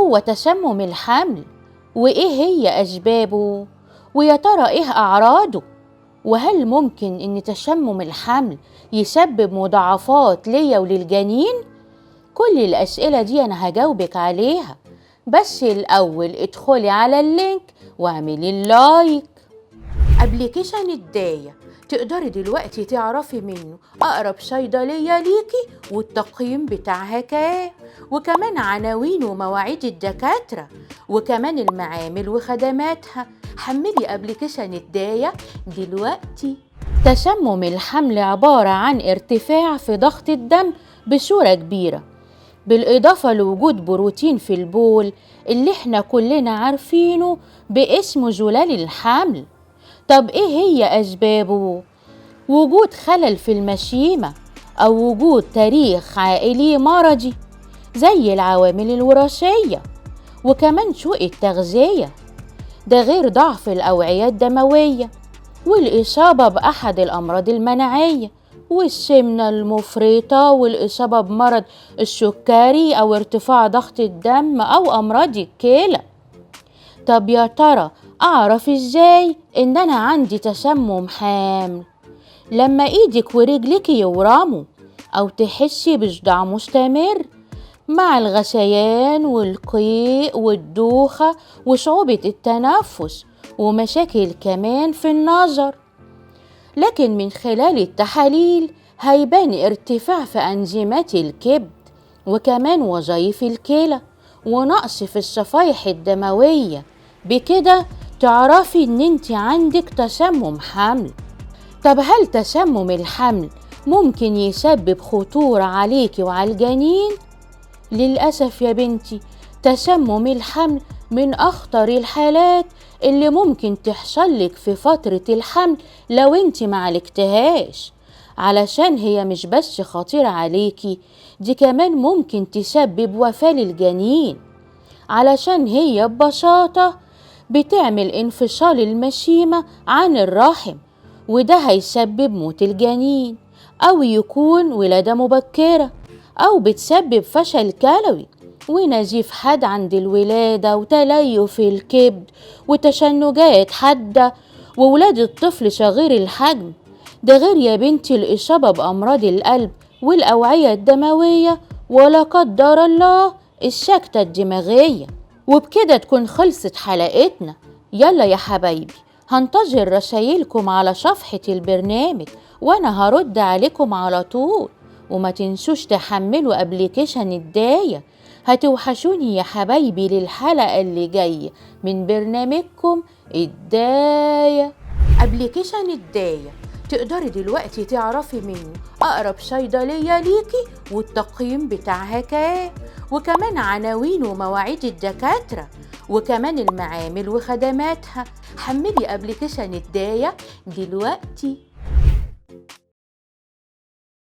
هو تسمم الحمل؟ وإيه هي أسبابه؟ ويا ترى إيه أعراضه؟ وهل ممكن إن تسمم الحمل يسبب مضاعفات ليا وللجنين؟ كل الأسئلة دي أنا هجاوبك عليها، بس الأول ادخلي على اللينك واعملي اللايك. أبليكيشن الداية تقدري دلوقتي تعرفي منه أقرب صيدلية ليكي والتقييم بتاعها كام، وكمان عناوين ومواعيد الدكاترة، وكمان المعامل وخدماتها. حملي أبليكيشن الداية دلوقتي. تسمم الحمل عبارة عن ارتفاع في ضغط الدم بصورة كبيرة، بالإضافة لوجود بروتين في البول اللي احنا كلنا عارفينه باسم زلال الحمل. طب ايه هي أسبابه؟ وجود خلل في المشيمة أو وجود تاريخ عائلي مرضي زي العوامل الوراثية، وكمان سوء التغذية، ده غير ضعف الأوعية الدموية والإصابة بأحد الأمراض المناعية والسمنة المفرطة والإصابة بمرض السكري أو ارتفاع ضغط الدم أو أمراض الكلى. طب يا ترى أعرف إزاي إن أنا عندي تسمم حمل؟ لما إيدك ورجلك يورموا أو تحسي بصداع مستمر مع الغثيان والقيء والدوخة وصعوبة التنفس ومشاكل كمان في النظر. لكن من خلال التحاليل هيبان ارتفاع في أنزيمات الكبد وكمان وظائف الكلى ونقص في الصفائح الدموية. بكده تعرفي إن انت عندك تسمم حمل. طب هل تسمم الحمل ممكن يسبب خطورة عليكي وعلى الجنين؟ للأسف يا بنتي، تسمم الحمل من أخطر الحالات اللي ممكن تحصلك في فترة الحمل لو انت معالجتهاش، علشان هي مش بس خطيرة عليكي، دي كمان ممكن تسبب وفاة للجنين، علشان هي ببساطة بتعمل انفصال المشيمة عن الرحم، وده هيسبب موت الجنين أو يكون ولادة مبكرة، أو بتسبب فشل كلوي ونزيف حاد عند الولادة وتليف الكبد وتشنجات حادة وولادة طفل صغير الحجم. ده غير يا بنتي الإصابة بأمراض القلب والأوعية الدموية ولا قدر الله السكتة الدماغية. وبكده تكون خلصت حلقتنا. يلا يا حبايبي، هنتظر رسايلكم على صفحة البرنامج وأنا هرد عليكم على طول. وما تنسوش تحملوا أبليكيشن الداية. هتوحشوني يا حبايبي للحلقة اللي جاية من برنامجكم الداية. أبليكيشن الداية تقدري دلوقتي تعرفي منه أقرب صيدلية ليكي والتقييم بتاعها كام، وكمان عناوين ومواعيد الدكاترة، وكمان المعامل وخدماتها. حملي أبليكيشن الداية دلوقتي.